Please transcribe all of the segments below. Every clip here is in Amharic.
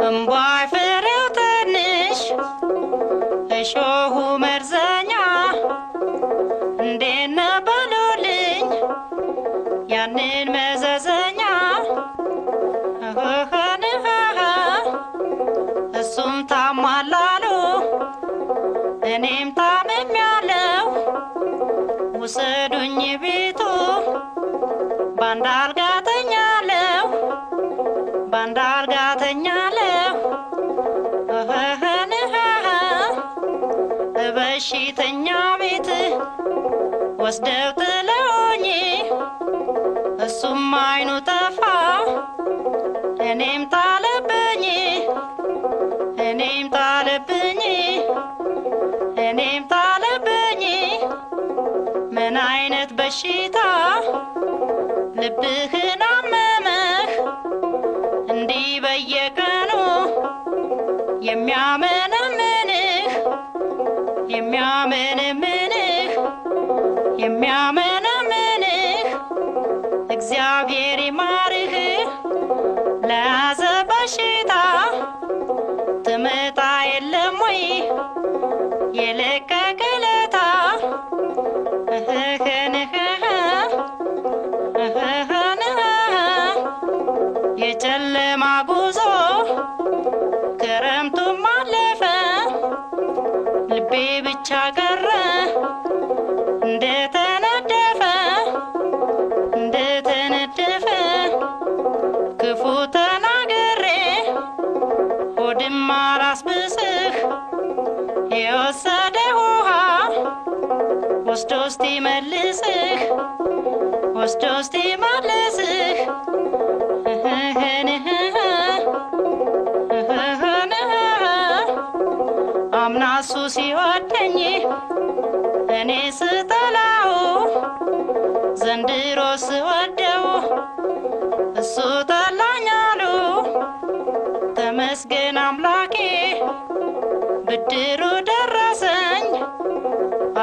እምቧይ ፍሬው ትንሽ እሾሁ መርዘኛ እንዴት ነው በሉልኝ ያንን መዘዘኛ እሱም ታሟል አሉ እኔም ታምሜያለሁ ውሰዱኝ ቤቱ ባንድ አልጋ ተኛለሁ ባንድ አልጋ ተኛለሁ በሽተኛ ቤት ወስደው ጥለውኝ እሱም አይኑ ጠፋ እኔም ጣለብኝ እኔም ጣለብኝ እኔም ጣለብኝ ምን አይነት በሽታ ልብህን አመመህ እንዲህ በየቀኑ የሚያመነምንህ የሚያመነምንህ የሚያመነምንህ እግዚአብሔር ይማርህ ለያዘ በሽታ ትመጣ የለም ወይ የለቀቀለታ የጨለማ ጉዞ ክረምቱም አለፈ ልቤ ብቻ ቀረ እንደተነደፈ እንደተነደፈ ክፉ ተናግሬ ሆድም አላስብስህ የወሰደ ውሃ ወስዶ እስቲ መልስህ ወስዶ እስቲ መልስህ አምና እሱ ሲወደኝ እኔ ስጠላው ዘንድሮ ስወደው እሱ ጠላኝ አሉ ተመስገን አምላኬ ብድሩ ደረሰኝ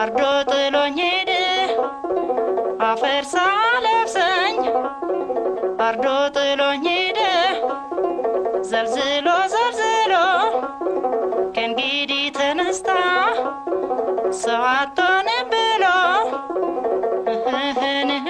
አርዶ ጥሎኝ ሄደ አፈር ሳለብሰኝ አርዶ ጥሎኝ ሄደ ዘልዝሎ ዘልዝሎ ከእንግዲህ ተነስታ ሰው አትሆንም ብሎ እህህንህ